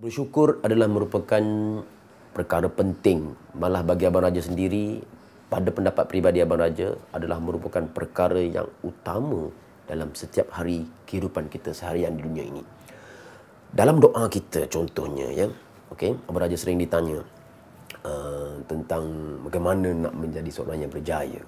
Bersyukur adalah merupakan perkara penting. Malah bagi Abang Raja sendiri, pada pendapat peribadi Abang Raja, adalah merupakan perkara yang utama dalam setiap hari kehidupan kita seharian di dunia ini. Dalam doa kita contohnya, ya, okey, Abang Raja sering ditanya tentang bagaimana nak menjadi seorang yang berjaya,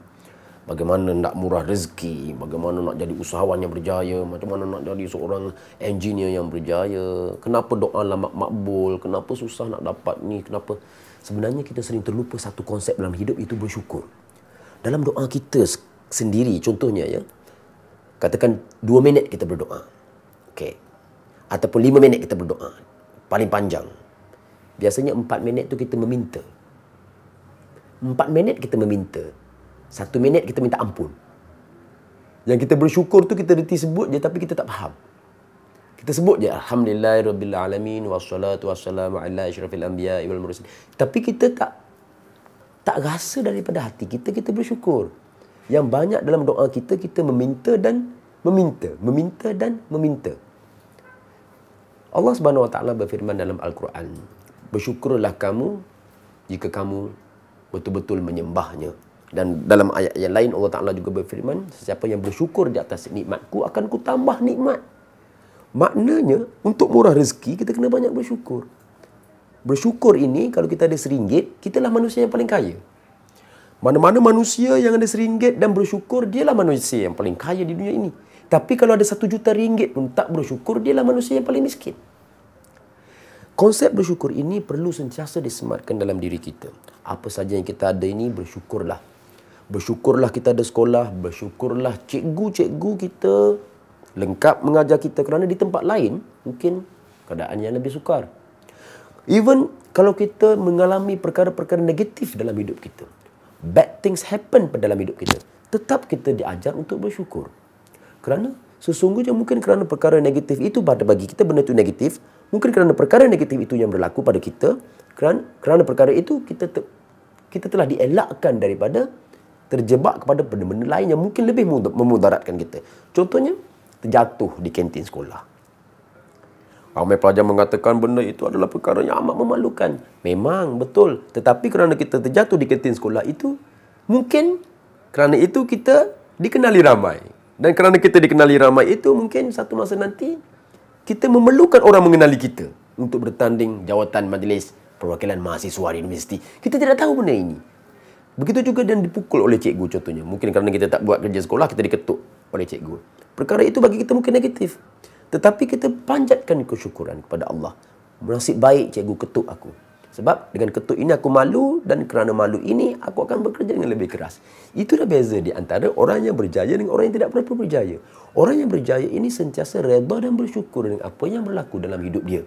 bagaimana nak murah rezeki, bagaimana nak jadi usahawan yang berjaya, macam mana nak jadi seorang engineer yang berjaya, kenapa doa lama makbul, kenapa susah nak dapat ni, kenapa. Sebenarnya kita sering terlupa satu konsep dalam hidup, itu bersyukur. Dalam doa kita sendiri, contohnya, ya, katakan 2 minit kita berdoa, okey, ataupun 5 minit kita berdoa, paling panjang. Biasanya 4 minit tu kita meminta. 4 minit kita meminta. 1 minit kita minta ampun. Yang kita bersyukur tu kita reti sebut je, tapi kita tak faham. Kita sebut je alhamdulillahirabbil alamin wassalatu wassalamu ala asyrafil anbiya'i wal mursalin. Tapi kita tak rasa daripada hati kita bersyukur. Yang banyak dalam doa kita meminta dan meminta, meminta dan meminta. Allah Subhanahu wa taala berfirman dalam Al-Quran, bersyukurlah kamu jika kamu betul-betul menyembahnya. Dan dalam ayat yang lain Allah Ta'ala juga berfirman, sesiapa yang bersyukur di atas nikmatku akan ku tambah nikmat. Maknanya, untuk murah rezeki, kita kena banyak bersyukur. Bersyukur ini, kalau kita ada RM1, kitalah manusia yang paling kaya. Mana-mana manusia yang ada RM1 dan bersyukur, dialah manusia yang paling kaya di dunia ini. Tapi kalau ada RM1 juta pun tak bersyukur, dialah manusia yang paling miskin. Konsep bersyukur ini perlu sentiasa disematkan dalam diri kita. Apa saja yang kita ada ini, bersyukurlah. Bersyukurlah kita ada sekolah, bersyukurlah cikgu-cikgu kita lengkap mengajar kita, kerana di tempat lain mungkin keadaan yang lebih sukar. Even kalau kita mengalami perkara-perkara negatif dalam hidup kita, bad things happen pada dalam hidup kita, tetap kita diajar untuk bersyukur. Kerana sesungguhnya mungkin kerana perkara negatif itu pada bagi kita benda itu negatif, mungkin kerana perkara negatif itu yang berlaku pada kita, kerana perkara itu kita telah dielakkan daripada terjebak kepada benda-benda lain yang mungkin lebih memudaratkan kita. Contohnya, terjatuh di kantin sekolah. Ramai pelajar mengatakan benda itu adalah perkara yang amat memalukan. Memang, betul. Tetapi kerana kita terjatuh di kantin sekolah itu, mungkin kerana itu kita dikenali ramai. Dan kerana kita dikenali ramai itu, mungkin satu masa nanti, kita memerlukan orang mengenali kita untuk bertanding jawatan majlis perwakilan mahasiswa di universiti. Kita tidak tahu benda ini. Begitu juga dan dipukul oleh cikgu contohnya. Mungkin kerana kita tak buat kerja sekolah, kita diketuk oleh cikgu. Perkara itu bagi kita mungkin negatif. Tetapi kita panjatkan kesyukuran kepada Allah. Nasib baik cikgu ketuk aku. Sebab dengan ketuk ini aku malu, dan kerana malu ini aku akan bekerja dengan lebih keras. Itulah beza di antara orang yang berjaya dengan orang yang tidak berapa berjaya. Orang yang berjaya ini sentiasa redha dan bersyukur dengan apa yang berlaku dalam hidup dia.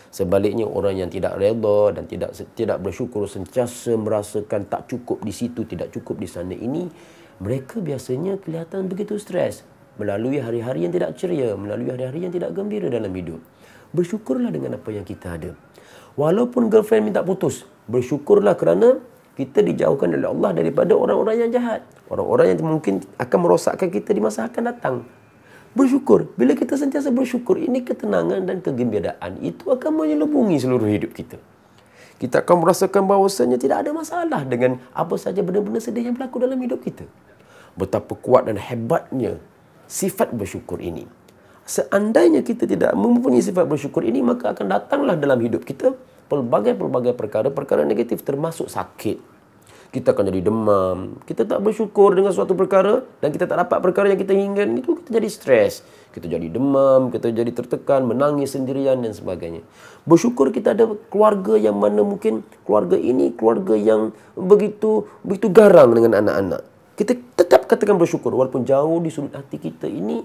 Sebaliknya, orang yang tidak redha dan tidak bersyukur, sentiasa merasakan tak cukup di situ, tidak cukup di sana ini, mereka biasanya kelihatan begitu stres, melalui hari-hari yang tidak ceria, melalui hari-hari yang tidak gembira dalam hidup. Bersyukurlah dengan apa yang kita ada. Walaupun girlfriend minta putus, bersyukurlah kerana kita dijauhkan oleh Allah daripada orang-orang yang jahat, orang-orang yang mungkin akan merosakkan kita di masa akan datang. Bersyukur. Bila kita sentiasa bersyukur, ini ketenangan dan kegembiraan itu akan menyelubungi seluruh hidup kita. Kita akan merasakan bahawasanya tidak ada masalah dengan apa saja benda-benda sedih yang berlaku dalam hidup kita. Betapa kuat dan hebatnya sifat bersyukur ini. Seandainya kita tidak mempunyai sifat bersyukur ini, maka akan datanglah dalam hidup kita pelbagai-pelbagai perkara-perkara negatif, termasuk sakit. Kita akan jadi demam. Kita tak bersyukur dengan suatu perkara dan kita tak dapat perkara yang kita inginkan, itu kita jadi stres. Kita jadi demam, kita jadi tertekan, menangis sendirian dan sebagainya. Bersyukur kita ada keluarga yang mana mungkin keluarga ini keluarga yang begitu garang dengan anak-anak. Kita tetap katakan bersyukur walaupun jauh di sudut hati kita ini,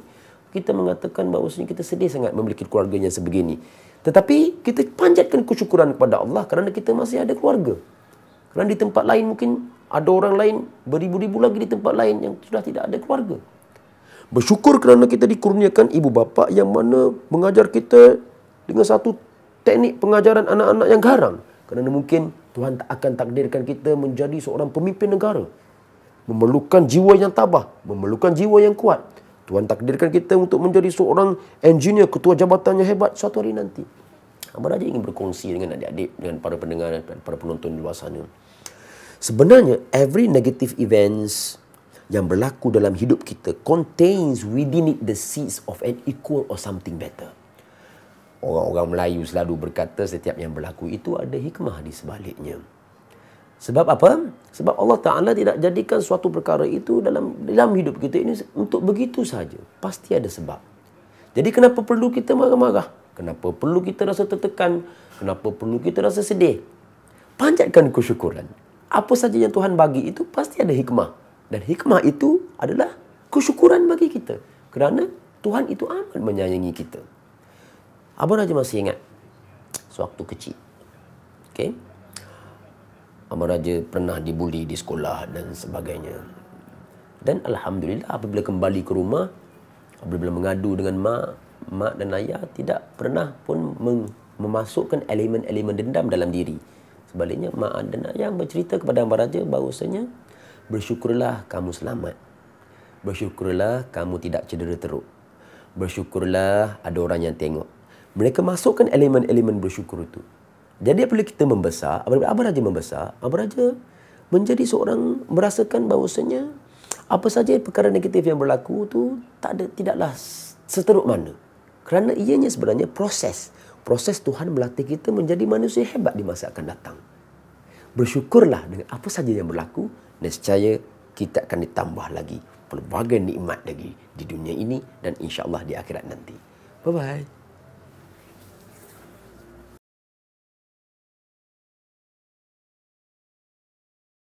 kita mengatakan bahawasanya kita sedih sangat memiliki keluarga yang sebegini. Tetapi kita panjatkan kesyukuran kepada Allah kerana kita masih ada keluarga. Kerana di tempat lain mungkin ada orang lain, beribu-ribu lagi di tempat lain yang sudah tidak ada keluarga. Bersyukur kerana kita dikurniakan ibu bapa yang mana mengajar kita dengan satu teknik pengajaran anak-anak yang garang. Kerana mungkin Tuhan tak akan takdirkan kita menjadi seorang pemimpin negara. Memerlukan jiwa yang tabah, memerlukan jiwa yang kuat. Tuhan takdirkan kita untuk menjadi seorang engineer, ketua jabatan yang hebat suatu hari nanti. Abang Raja ingin berkongsi dengan adik-adik, dengan para pendengar dan para penonton di luar sana. Sebenarnya, every negative events yang berlaku dalam hidup kita contains within it the seeds of an equal or something better. Orang-orang Melayu selalu berkata setiap yang berlaku itu ada hikmah di sebaliknya. Sebab apa? Sebab Allah Ta'ala tidak jadikan suatu perkara itu dalam hidup kita ini untuk begitu saja. Pasti ada sebab. Jadi kenapa perlu kita marah-marah? Kenapa perlu kita rasa tertekan? Kenapa perlu kita rasa sedih? Panjatkan kesyukuran. Apa saja yang Tuhan bagi itu pasti ada hikmah. Dan hikmah itu adalah kesyukuran bagi kita. Kerana Tuhan itu amat menyayangi kita. Abang Raja masih ingat sewaktu kecil. Okay? Abang Raja pernah dibuli di sekolah dan sebagainya. Dan Alhamdulillah apabila kembali ke rumah, apabila mengadu dengan mak dan ayah tidak pernah pun memasukkan elemen-elemen dendam dalam diri. Sebaliknya mak dan ayah bercerita kepada Abang Raja bahawasanya, bersyukurlah kamu selamat. Bersyukurlah kamu tidak cedera teruk. Bersyukurlah ada orang yang tengok. Mereka masukkan elemen-elemen bersyukur itu. Jadi apabila kita membesar, apabila Abang Raja membesar, Abang Raja menjadi seorang merasakan bahawasanya apa saja perkara negatif yang berlaku itu tidaklah seteruk mana. Kerana ianya sebenarnya proses Tuhan melatih kita menjadi manusia hebat di masa akan datang. Bersyukurlah dengan apa saja yang berlaku, nescaya kita akan ditambah lagi pelbagai nikmat lagi di dunia ini dan insya-Allah di akhirat nanti. Bye-bye.